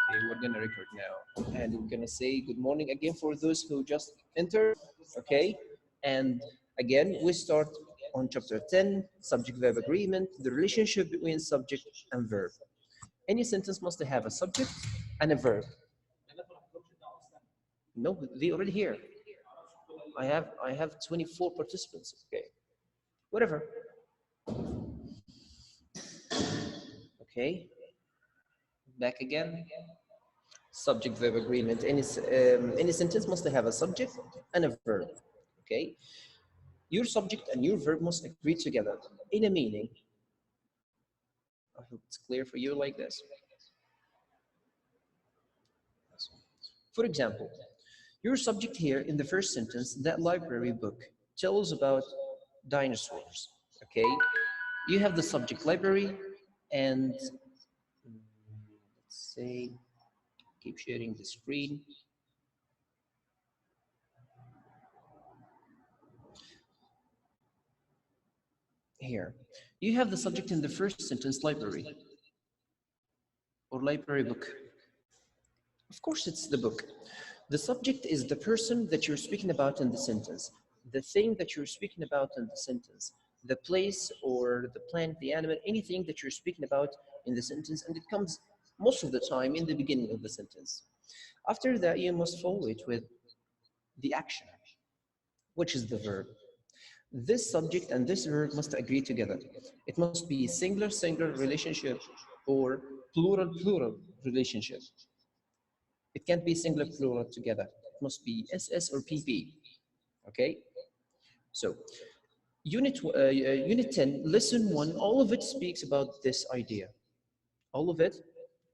Okay, we're gonna record now, and we're gonna say good morning again for those who just entered. Okay, and again we start on chapter 10, subject-verb agreement, the relationship between subject and verb. Any sentence must have a subject and a verb. No, they already here. I have 24 participants. Okay, whatever. Okay, back again. Subject-verb agreement. Any sentence must have a subject and a verb. Okay, your subject and your verb must agree together in a meaning. I hope it's clear for you like this. For example, your subject here in the first sentence, that library book tells about dinosaurs. Okay, you have the subject library, and let's say, keep sharing the screen. Here, you have the subject in the first sentence, library or library book. Of course, it's the book. The subject is the person that you're speaking about in the sentence, the thing that you're speaking about in the sentence, the place or the plant, the animal, anything that you're speaking about in the sentence, and it comes most of the time in the beginning of the sentence. After that, you must follow it with the action, which is the verb. This subject and this verb must agree together. It must be singular relationship or plural relationship. It can't be singular plural together. It must be SS or PP. Okay? So, unit 10, lesson 1, all of it speaks about this idea. All of it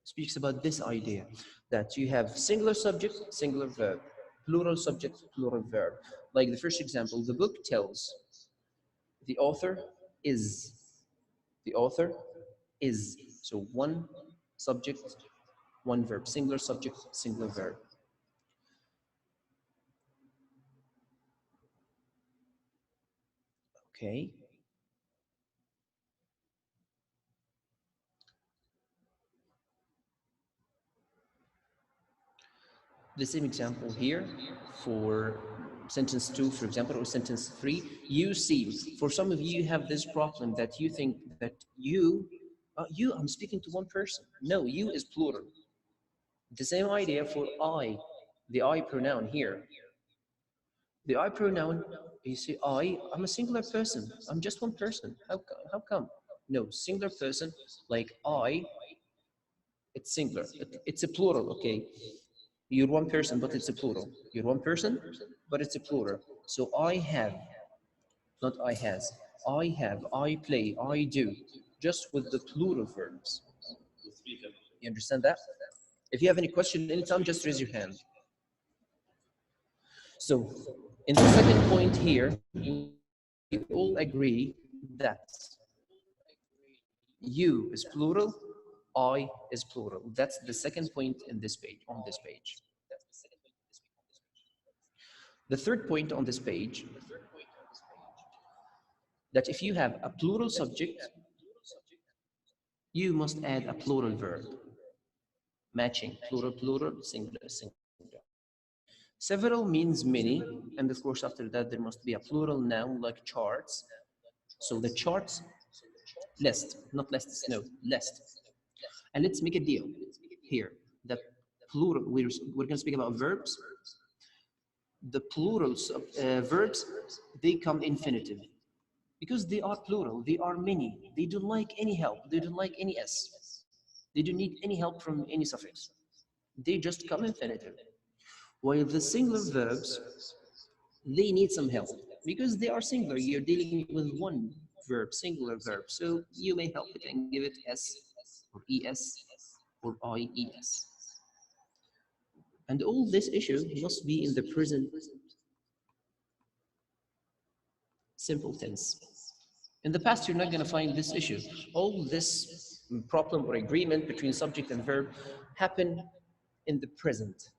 speaks about this idea that you have singular subject, singular verb, plural subject, plural verb. Like the first example, the book tells, the author is, the author is. So one subject, one verb, singular subject, singular verb. Okay. The same example here for sentence 2, for example, or sentence 3. You seem, for some of you have this problem that you think that I'm speaking to one person. No, you is plural. The same idea for I, the I pronoun here. The I pronoun, you see, I'm a singular person. I'm just one person. How come? No, singular person, like I, it's singular. It's a plural, okay? You're one person, but it's a plural. You're one person, but it's a plural. So I have, not I has. I have, I play, I do. Just with the plural verbs. You understand that? If you have any question anytime, just raise your hand. So, in the second point here, we all agree that you is plural, I is plural. That's the second point in this page, on this page. The third point on this page, that if you have a plural subject, you must add a plural verb. Matching, plural, singular. Several means many, and of course after that there must be a plural noun like charts. So the charts, list, not lists, no, list. And let's make a deal here that plural, we're going to speak about verbs. The plurals of verbs, they come infinitive because they are plural, they are many, they don't like any help, they don't like any s, they don't need any help from any suffix, they just come infinitive. While the singular verbs, they need some help because they are singular, you're dealing with one verb, singular verb, so you may help it and give it s or es or ies. And all this issue must be in the present simple tense. In the past, you're not going to find this issue. All this problem or agreement between subject and verb happen in the present.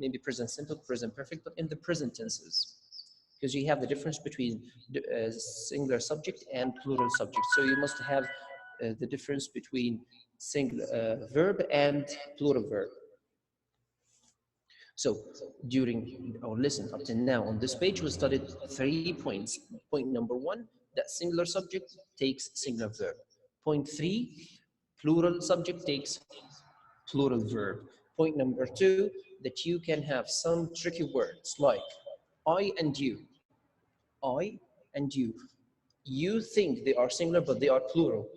Maybe present simple, present perfect, but in the present tenses. Because you have the difference between singular subject and plural subject. So you must have the difference between singular verb and plural verb. So during our lesson up to now on this page, we studied 3 points. Point number one, that singular subject takes singular verb. Point three, plural subject takes plural verb. Point number two, that you can have some tricky words like I and you. I and you. You think they are singular, but they are plural.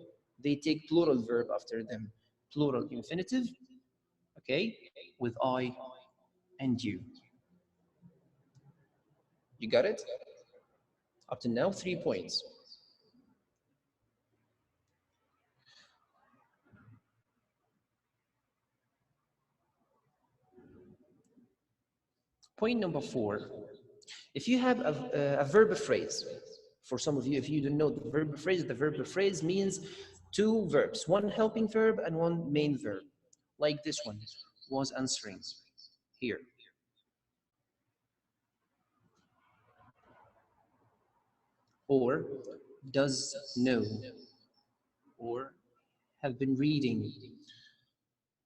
They take plural verb after them. Plural infinitive, okay, with I and you. You got it? Up to now, 3 points. Point number four, if you have a verb phrase, for some of you, if you don't know the verb phrase means two verbs, one helping verb and one main verb, like this one, was answering here. Or does know, or have been reading.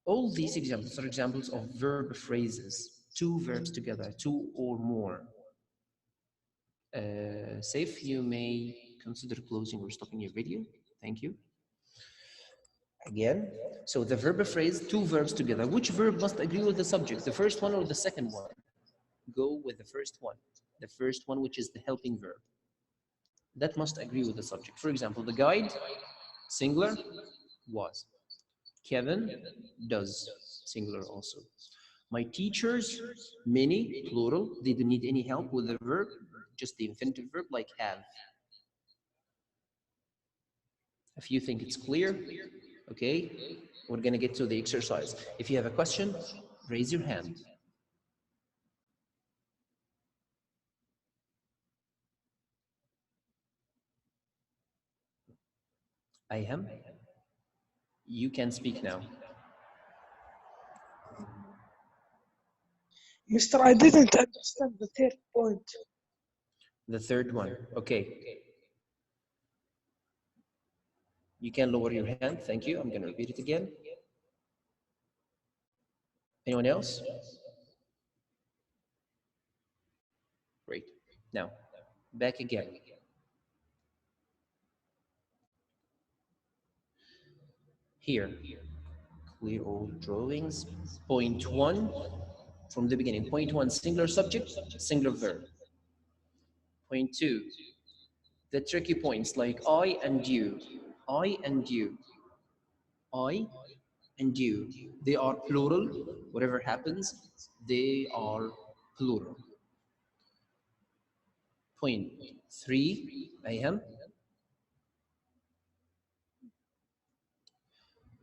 All these examples are examples of verb phrases, two verbs together, two or more. Safe, you may consider closing or stopping your video. Thank you. Again, so the verb phrase, two verbs together. Which verb must agree with the subject, the first one or the second one? Go with the first one, which is the helping verb. That must agree with the subject. For example, the guide, singular, was. Kevin, does, singular also. My teachers, many, plural, they don't need any help with the verb, just the infinitive verb like have. If you think it's clear, okay, we're gonna get to the exercise. If you have a question, raise your hand. I am. You can speak now. Mr. I didn't understand the third point. The third one, okay. You can lower your hand, thank you. I'm gonna repeat it again. Anyone else? Great. Now, back again. Here, clear all drawings. Point one, from the beginning. Point one, singular subject, singular verb. Point two, the tricky points like I and you. I and you. I and you. They are plural. Whatever happens, they are plural. Point three, I am.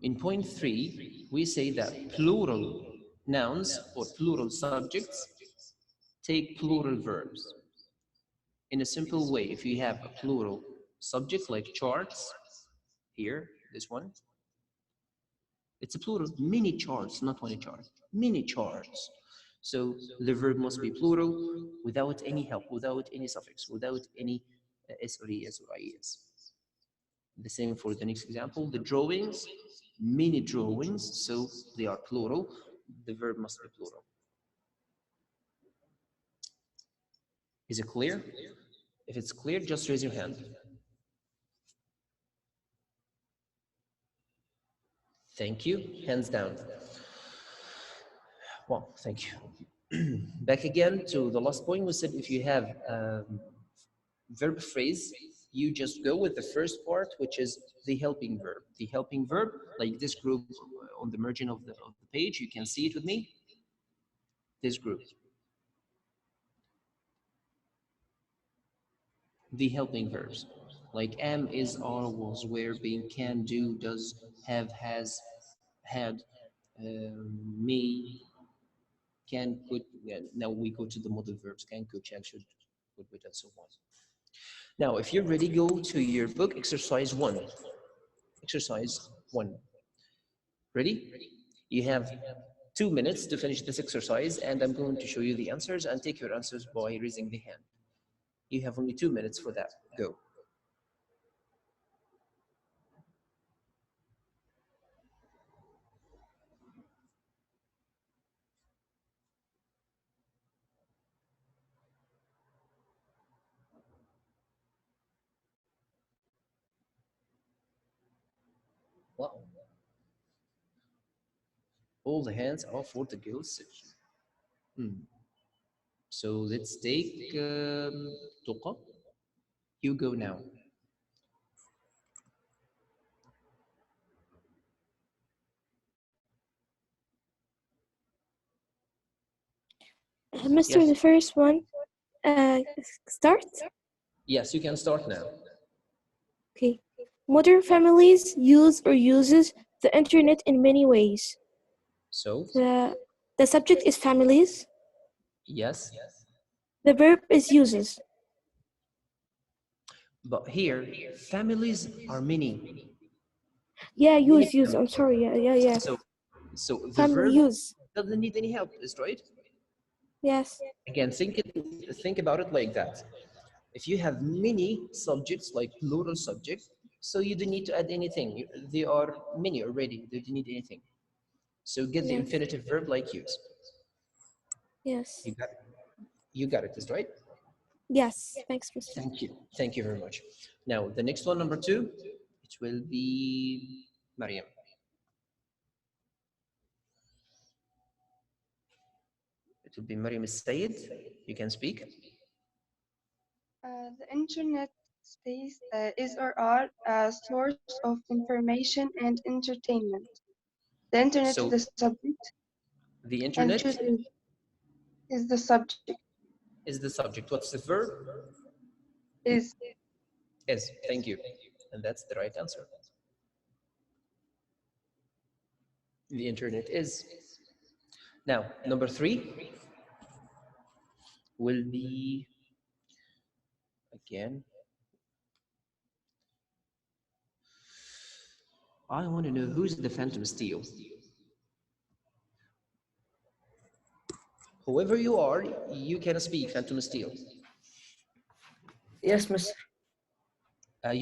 In point three, we say that plural nouns or plural subjects take plural verbs. In a simple way, if you have a plural subject like charts, here, this one, it's a plural, many charts, not one chart, many charts. So the verb must be plural without any help, without any suffix, without any s or es or ies. The same for the next example, the drawings, many drawings, so they are plural, the verb must be plural. Is it clear? If it's clear, just raise your hand. Thank you. Hands down. Well, thank you. Back again to the last point, we said if you have verb phrase, you just go with the first part, which is the helping verb. The helping verb, like this group on the margin of the page, you can see it with me. This group. The helping verbs, like am, is, are, was, were, been, can, do, does, have, has, had, may, can, could. Now we go to the modal verbs, can, could, shall, should, would, and so on. Now, if you're ready, go to your book, exercise 1. Exercise 1. Ready? You have 2 minutes to finish this exercise, and I'm going to show you the answers and take your answers by raising the hand. You have only 2 minutes for that. Go. All the hands are for the girls section. So let's take Tuqa. You go now. Mr. Yes. The first one, start. Yes, you can start now. Okay. Modern families use or uses the internet in many ways. So, The subject is families. yes. The verb is uses. But here, families are many. Yeah, Many use. I'm families. sorry. Yeah. So the Family verb use. doesn't need any help, is right? Yes. Again, think about it like that. If you have many subjects like plural subject, so you don't need to add anything. They are many already. They don't need anything. So get the Yes. infinitive verb like use. Yes. You got it. You got it, is right? Yes. Thanks, Mr. Thank you. Thank you very much. Now the next one, number 2, it will be Mariam. It will be Mariam Sayed. You can speak. The internet space is or are a source of information and entertainment. The internet is So the subject, the and internet choosing is the subject. is the subject. What's the verb? Is Is. Thank you. And that's the right answer. The internet is. Now, number 3 will be, again, I want to know who's the Phantom Steel. Whoever you are, you can speak Phantom Steel. Yes, Mr.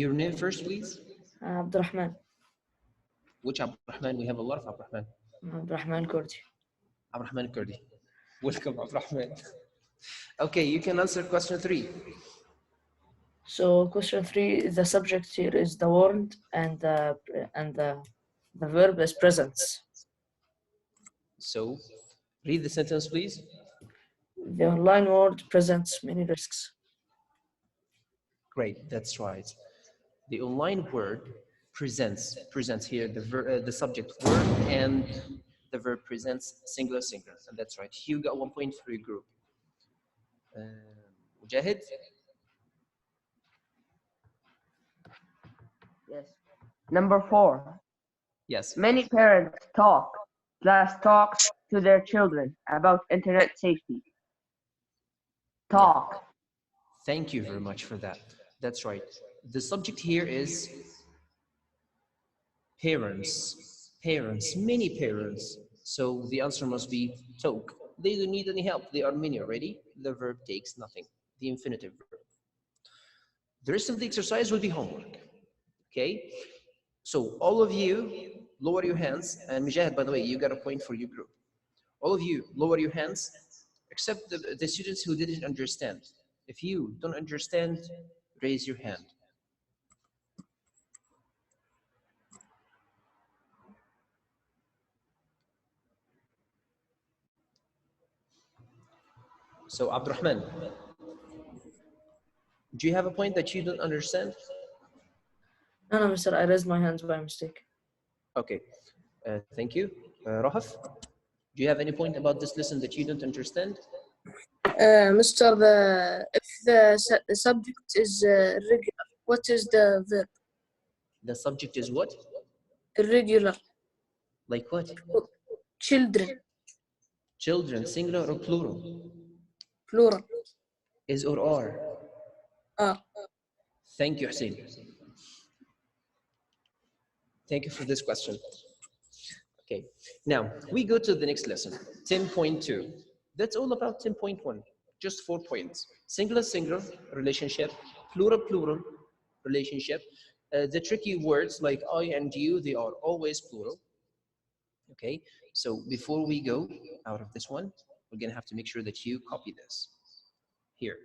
Your name first, please. Abdurrahman. Which Abdurrahman? We have a lot of Abdurrahman. Abdurrahman Kurdi. Abdurrahman Kurdi. Welcome, Abdurrahman. Okay, you can answer question 3. So question 3, the subject here is the word and the verb is presence. So, read the sentence, please. The online world presents many risks. Great, that's right. The online word presents here the subject word and the verb presents singular, and that's right. You got 1 point for your group. Mujahid. Yes. Number 4. Yes. Many parents talks to their children about internet safety. Talk. Thank you very much for that. That's right. The subject here is parents. Parents, many parents. So the answer must be talk. They don't need any help. They are many already. The verb takes nothing. The infinitive verb. The rest of the exercise will be homework. Okay? So all of you, lower your hands. And Mujahid, by the way, you got a point for your group. All of you, lower your hands, except the students who didn't understand. If you don't understand, raise your hand. So, Abdurrahman, do you have a point that you don't understand? No, Mr. I raised my hands by mistake. Okay, thank you. Rahaf, do you have any point about this lesson that you don't understand? Mr. If the subject is regular, what is the verb? The subject is what? Irregular. Like what? Children. Children, singular or plural? Plural. Is or are? Are. Thank you, Hussein. Thank you for this question. Okay, now we go to the next lesson, 10.2. That's all about 10.1, just 4 points. Singular, singular relationship, plural, plural relationship. The tricky words like I and you, they are always plural. Okay, so before we go out of this one, we're gonna have to make sure that you copy this. Here,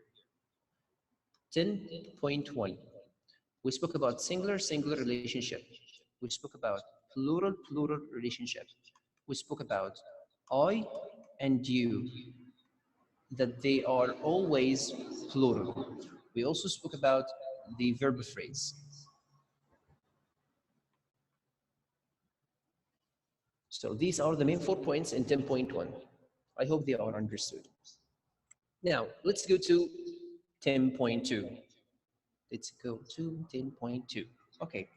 10.1. We spoke about singular, singular relationship. We spoke about plural, plural relationship. we spoke about I and you, that they are always plural. We also spoke about the verb phrase. So these are the main 4 points in 10.1. I hope they are understood. Now, let's go to 10.2. Let's go to 10.2. Okay.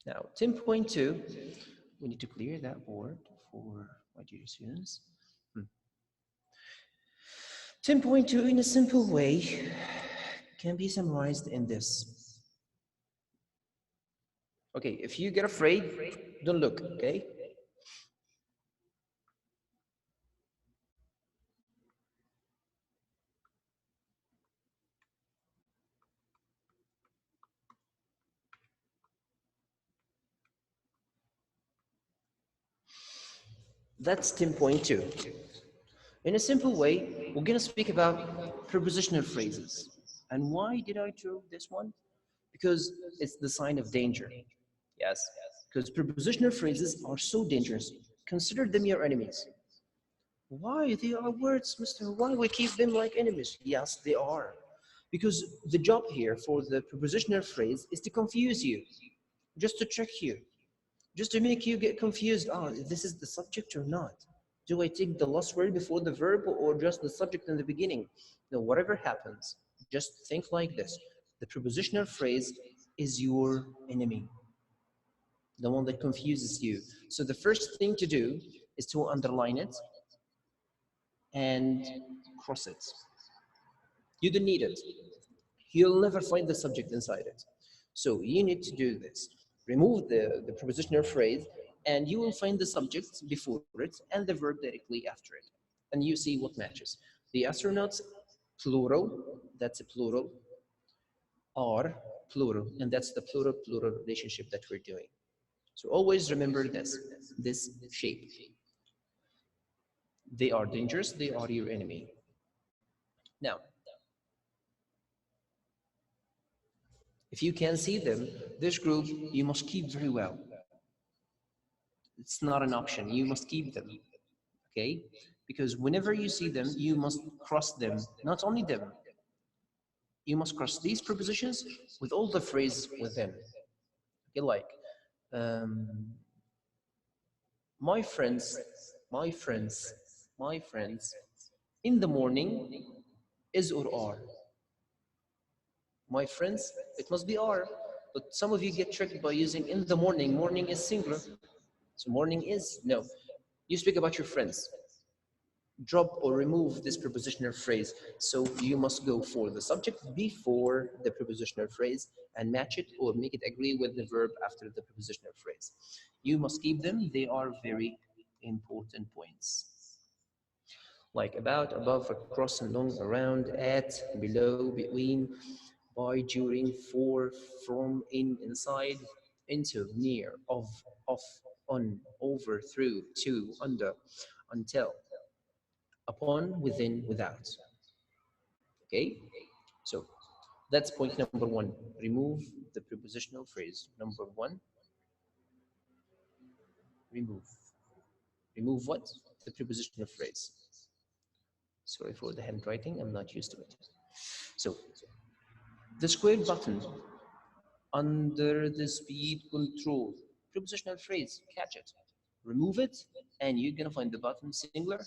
Now, 10.2, we need to clear that board for my dear students. 10.2 in a simple way can be summarized in this. Okay, if you get afraid, don't look, okay? That's 10.2. In a simple way, we're going to speak about prepositional phrases. And why did I choose this one? Because it's the sign of danger. Yes, because prepositional phrases are so dangerous. Consider them your enemies. Why? They are words, mister. Why we keep them like enemies? Yes, they are. Because the job here for the prepositional phrase is to confuse you, just to trick you, just to make you get confused. Oh, this is the subject or not? Do I take the last word before the verb or just the subject in the beginning? No, whatever happens, just think like this. The prepositional phrase is your enemy, the one that confuses you. So the first thing to do is to underline it and cross it. You don't need it. You'll never find the subject inside it. So you need to do this. Remove the prepositional phrase and you will find the subject before it and the verb directly after it. And you see what matches. The astronauts, plural, that's a plural, are plural, and that's the plural-plural relationship that we're doing. So always remember this shape. They are dangerous, they are your enemy. Now, if you can see them, this group you must keep very well. It's not an option, you must keep them, okay? Because whenever you see them, you must cross them, not only them, you must cross these prepositions with all the phrases within. Okay, like, um, my friends, my friends, my friends, in the morning is or are. My friends, it must be are, but some of you get tricked by using in the morning. Morning is singular, so morning is, no. You speak about your friends. Drop or remove this prepositional phrase. So you must go for the subject before the prepositional phrase and match it or make it agree with the verb after the prepositional phrase. You must keep them. They are very important points. Like about, above, across, along, around, at, below, between, by, during, for, from, in, inside, into, near, of, off, on, over, through, to, under, until, upon, within, without. Okay? So that's point number one. Remove the prepositional phrase. Number one, remove. Remove what? The prepositional phrase. Sorry for the handwriting, I'm not used to it. So the square button under the speed control, prepositional phrase, catch it. Remove it, and you're gonna find the button singular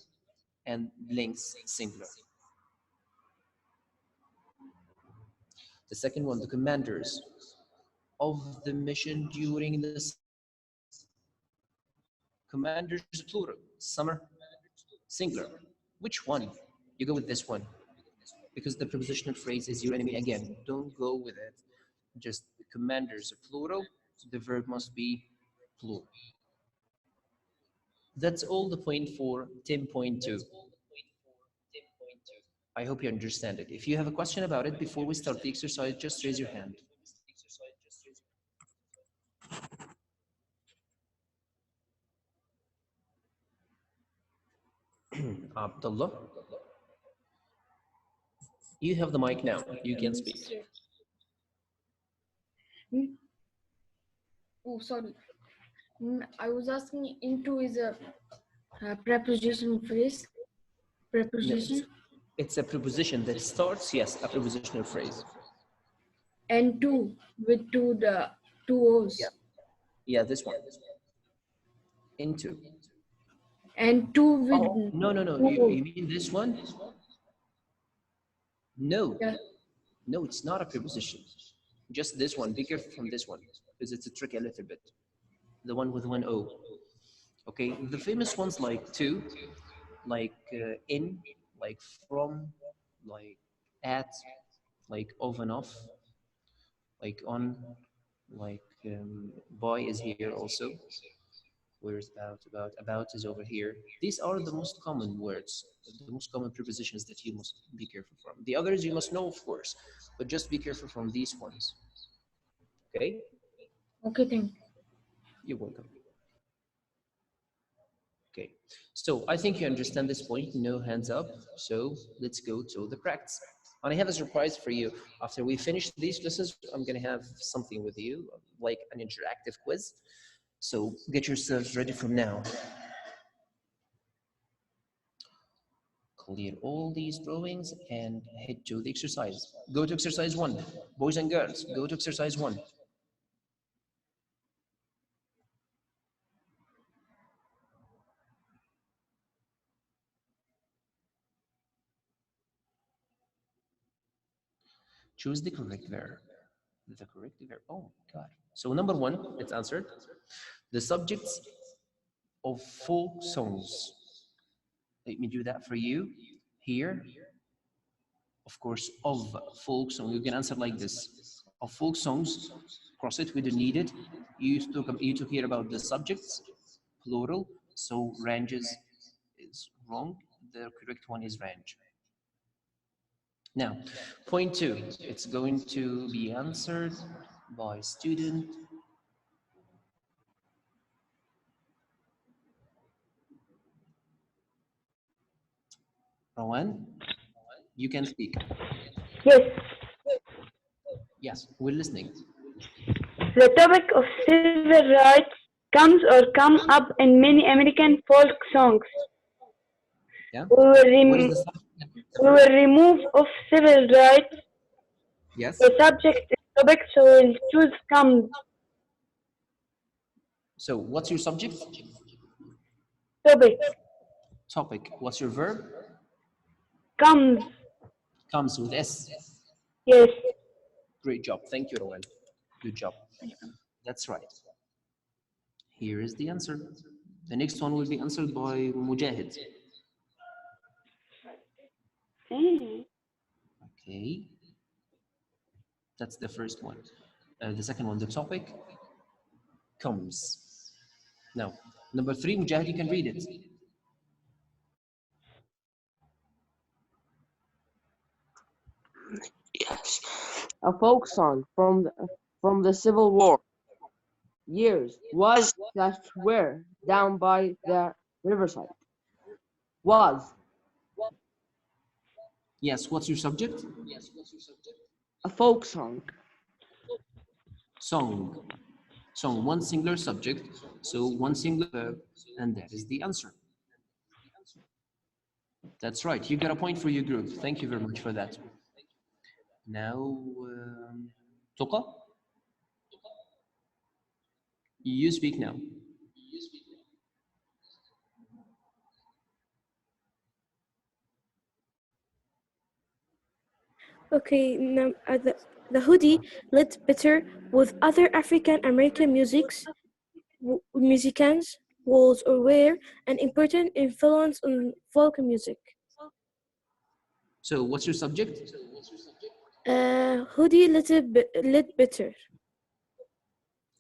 and links singular. The second one, the commanders of the mission during the summer. Commanders plural, summer singular. Which one? You go with this one because the prepositional phrase is your enemy again. Don't go with it. Just commanders plural, the verb must be plural. That's all the point for 10.2. I hope you understand it. If you have a question about it before we start the exercise, just raise your hand. Abdullah, you have the mic now. You can speak. Mm, Oh, sorry. I was asking into is a prepositional phrase. No, Preposition. it's a preposition that starts, yes, a prepositional phrase. And two with two Yeah, O's. yeah, this one. Into. And two with Oh, no, no, no. two You O's. mean this one? No, Yeah. no, it's not a preposition. Just this one. Be careful from this one because it's a trick a little bit. The one with one O. Okay, the famous ones like to, like in, like from, like at, like of and off, like on, like boy is here also. Where's about is over here. These are the most common words, the most common prepositions that you must be careful from. The others you must know, of course, but just be careful from these ones. Okay, Okay, thank you. you're welcome. Okay, so I think you understand this point, no hands up. So let's go to the practice. And I have a surprise for you. After we finish these lessons, I'm gonna have something with you, like an interactive quiz. So get yourselves ready from now. Clear all these drawings and head to the exercise. Go to exercise 1. Boys and girls, go to exercise 1. Choose the correct verb. The correct verb. Oh God. So number 1, it's answered. The subjects of folk songs. Let me do that for you. Here, of course, of folk song. You can answer like this. Of folk songs, cross it, we don't need it. You took here about the subjects, plural, so ranges is wrong. The correct one is range. Now, point 2, it's going to be answered by student Rowan. You can speak. Yes, Yes, we're listening. the topic of civil rights comes or come up in many American folk songs. Yeah. We will, What is rem- the subject? we will remove of civil rights Yes. the subject is topic, so we'll choose comes So what's your subject? topic. Topic. What's your verb? Comes, Comes with S. yes. Great job. Thank you, Rowan. Good job. That's right. Here is the answer. The next one will be answered by Mujahid. Okay. That's the first one. The second one, the topic comes. Now, number 3, Mujahid, you can read it. Yes. A folk song from the Civil War. Years was that were down by the riverside. Was Yes, what's your subject? a folk song. Song. Song, one singular subject, so one singular verb, and that is the answer. That's right. You got a point for your group. Thank you very much for that. Now, Toqa, you speak now. Okay, now, the hoodie lit better with other African American musicians was or were an important influence on folk music. So, what's your subject? Hoodie lit better.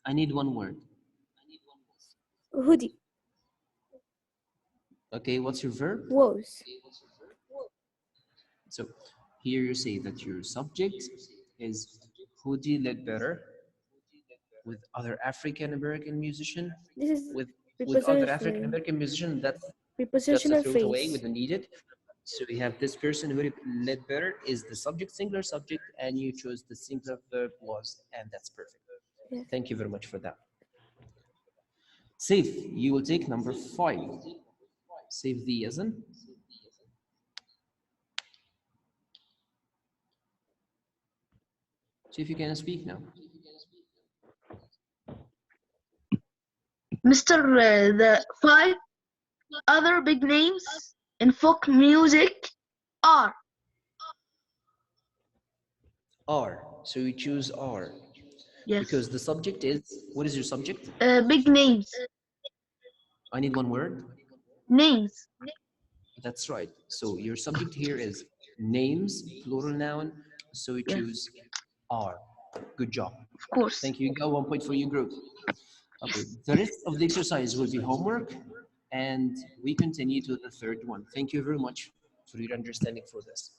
I need one word. Hoodie Okay, what's your verb? was. So, here you say that your subject is Hoodie Ledbetter with other African American musician This is with other African American musician. That's a prepositional throw away. We phrase. don't need it. So we have this person who Ledbetter is the subject, singular subject, and you chose the singular verb was, and that's perfect. Yes. Thank you very much for that. Safe, you will take number 5. Safe the as in. See if you can speak now. Mr. The 5 other big names in folk music are R. So you choose R. yes, Because the subject is, what is your subject? big names, I need one word. names. That's right. So your subject here is names, plural noun. So you Yes, choose R. Good job. of course. Thank you. You got 1 point for your group. Okay. The rest of the exercise will be homework, and we continue to the third one. Thank you very much for your understanding for this.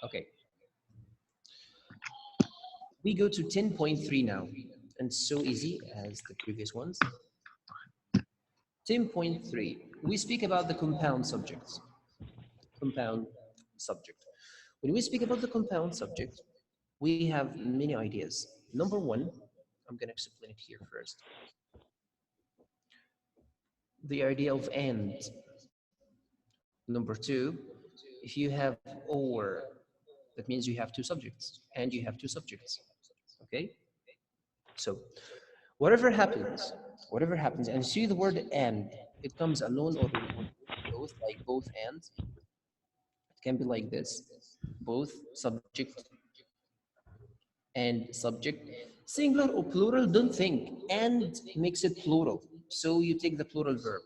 Okay. We go to 10.3 now, and so easy as the previous ones. 10.3, we speak about the compound subjects. Compound subject. When we speak about the compound subject, we have many ideas. Number 1, I'm going to explain it here first. The idea of and. Number 2, if you have or, that means you have two subjects, and you have two subjects. Okay? So, whatever happens, and see the word and, it comes alone or both, like both and. It can be like this, both subject and subject. Singular or plural, don't think. And makes it plural. So you take the plural verb.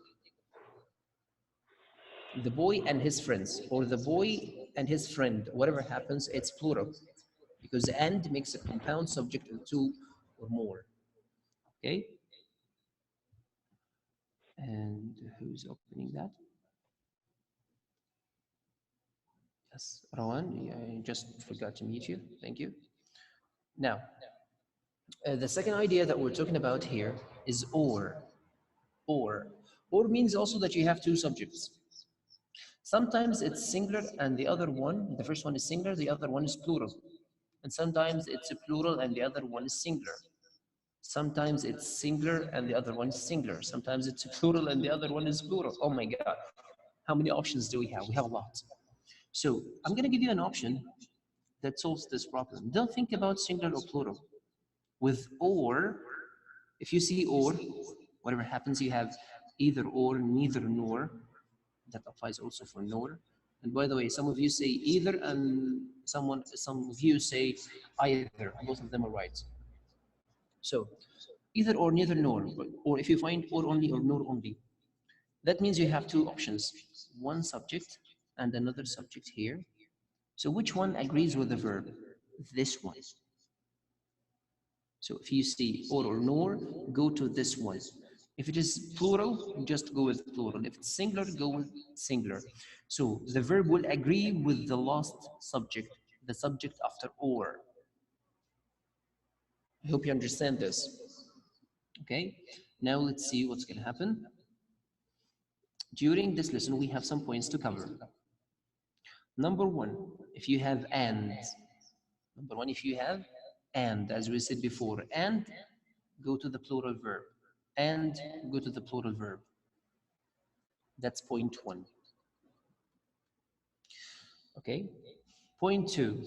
The boy and his friends, or the boy and his friend, whatever happens, it's plural. Because and makes a compound subject of two or more. Okay? And who's opening that? Yes, Rawan, I just forgot to meet you. Thank you. Now, the second idea that we're talking about here is or. Or. Or means also that you have two subjects. Sometimes it's singular and the other one, the first one is singular, the other one is plural. And sometimes it's a plural and the other one is singular. Sometimes it's singular and the other one is singular. Sometimes it's a plural and the other one is plural. Oh my God. How many options do we have? We have a lot. So I'm going to give you an option that solves this problem. Don't think about singular or plural. With or, if you see or, whatever happens, you have either or, neither nor. That applies also for nor. And by the way, some of you say either and some of you say either. Both of them are right. So either or, neither nor, or if you find or only or nor only, that means you have two options, one subject and another subject here. So which one agrees with the verb? This one. So if you see or nor, go to this one. If it is plural, just go with plural. If it's singular, go with singular. So the verb will agree with the last subject, the subject after or. I hope you understand this. Okay, now let's see what's going to happen. During this lesson, we have some points to cover. Number 1, if you have and. Number 1, if you have and, as we said before, and go to the plural verb. And go to the plural verb. That's point 1. Okay. Point 2.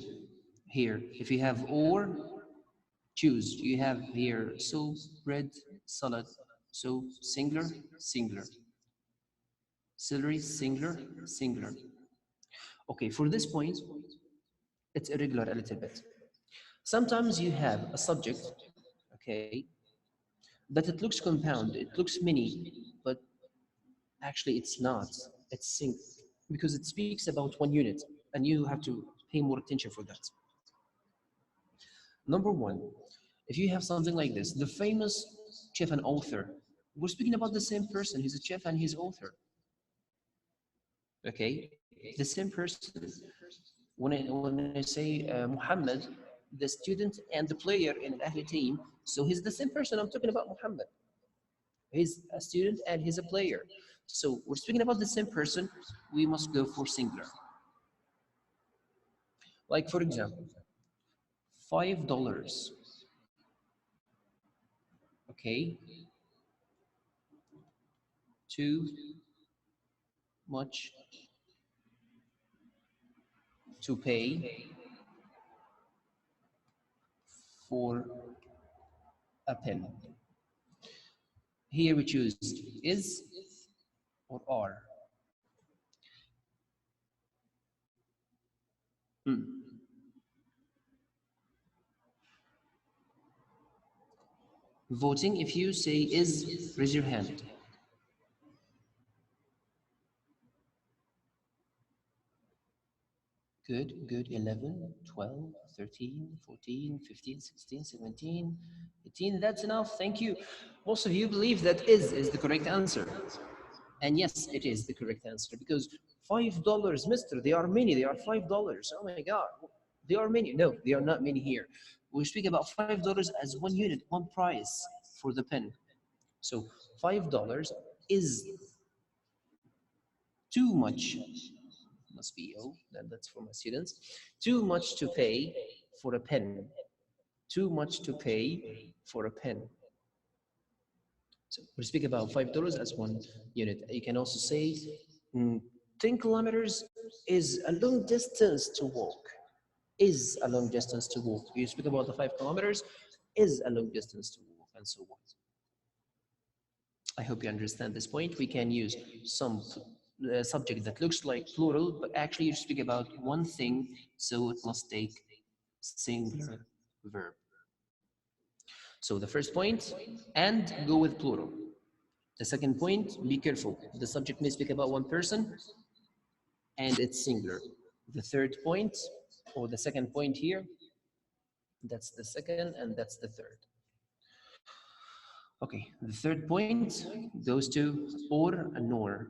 Here, if you have or, choose. You have here soup, bread, salad. So singular, singular. Celery, singular, singular. Okay, for this point, it's irregular a little bit. Sometimes you have a subject, okay, that it looks compound, it looks many, but actually it's not. It's single because it speaks about one unit, and you have to pay more attention for that. Number 1, if you have something like this, the famous chef and author, we're speaking about the same person. He's a chef and he's author. Okay, the same person. When I say Muhammad, the student and the player in an Ahli team, so he's the same person. I'm talking about Muhammad. He's a student and he's a player. So we're speaking about the same person. We must go for singular. Like for example, $5. Okay. Too much to pay for a pen. Here we choose is or are. Voting, if you say is, raise your hand. Good, good. 11, 12, 13, 14, 15, 16, 17, 18. That's enough. Thank you. Most of you believe that is the correct answer. And yes, it is the correct answer because $5, mister, they are many. They are $5. Oh my God. They are many. No, they are not many here. We speak about $5 as one unit, one price for the pen. So $5 is too much. Must be that's for my students. Too much to pay for a pen. Too much to pay for a pen. So we speak about $5 as one unit. You can also say 10 kilometers is a long distance to walk. Is a long distance to walk. You speak about the 5 kilometers is a long distance to walk, and so on. I hope you understand this point. We can use some subject that looks like plural, but actually you speak about one thing, so it must take singular verb. So the first point, and go with plural. The second point, be careful. The subject may speak about one person, and it's singular. The third point, or the second point here, that's the second, and that's the third. Okay, the third point goes to or and nor.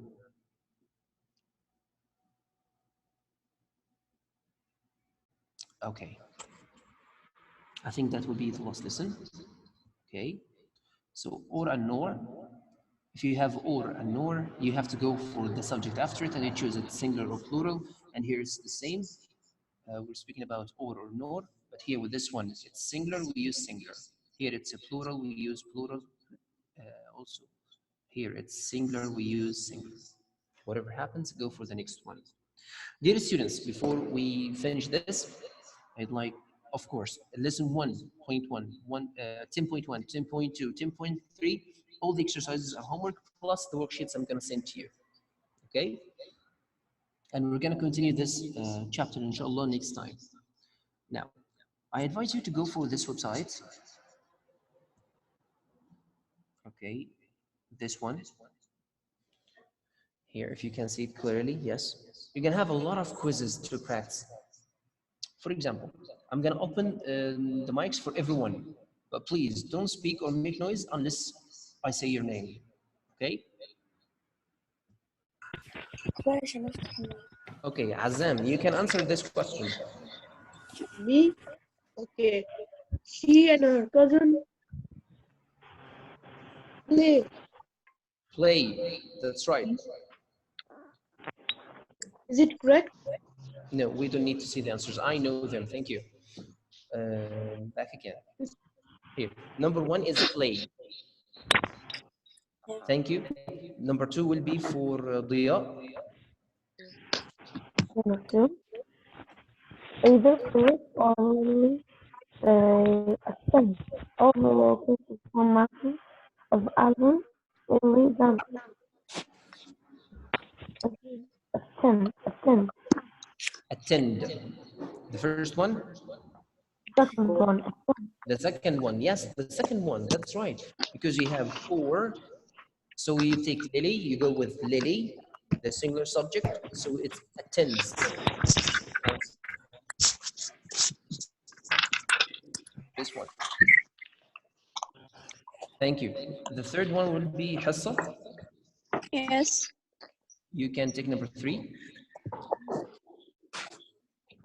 Okay, I think that will be the last lesson. Okay, so or and nor. If you have or and nor, you have to go for the subject after it, and you choose it singular or plural. And here it's the same. We're speaking about or nor, but here with this one, it's singular, we use singular. Here it's a plural, we use plural. Also, here it's singular, we use singular. Whatever happens, go for the next one. Dear students, before we finish this, I'd like, of course, lesson 1.1, 10.1, 10.2, 10.3, all the exercises are homework, plus the worksheets I'm gonna send to you, okay? And we're gonna continue this chapter, inshallah, next time. Now, I advise you to go for this website, okay, this one. Here, if you can see it clearly, yes. You're gonna have a lot of quizzes to practice. For example, I'm gonna open the mics for everyone, but please don't speak or make noise unless I say your name, okay? Okay, Azam, you can answer this question. Me? Okay. She and her cousin play. Play, that's right. Is it correct? No, we don't need to see the answers. I know them, thank you. Back again. Here, number 1 is play. Thank you. Number 2 will be for Diya. Either correct or really a sense. All cases formatting of album really done. Attend. Attend. The first one? Second one. The second one, yes, the second one, that's right. Because you have or, so you take Lily, you go with Lily, the singular subject, so it's attends. This one. Thank you. The third one will be Hassa. Yes. You can take number 3.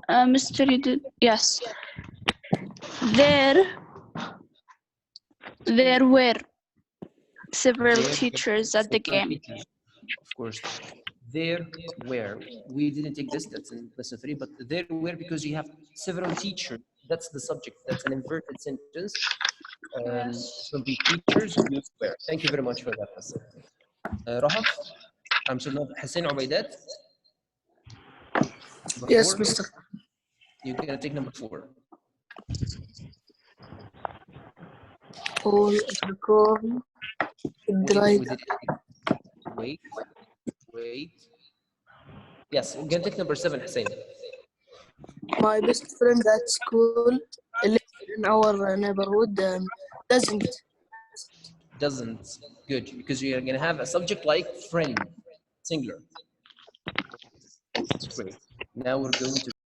Mr. You did. Yes. There were several teachers at the game. Of course. There were. We didn't take this, that's in lesson 3, but there were because you have several teachers. That's the subject. That's an inverted sentence. This will be teachers use where. Thank you very much for that, Hassan. Rahaf, I'm sorry, no, Hussein Ubaidat. Yes, Number 4. Mr. You're gonna take number 4. All the corn dried. Wait. Yes, we're gonna take number 7, Hussein. My best friend at school lives in our neighborhood. Doesn't. Good, because you're gonna have a subject like friend, singular. Great. Now we're going to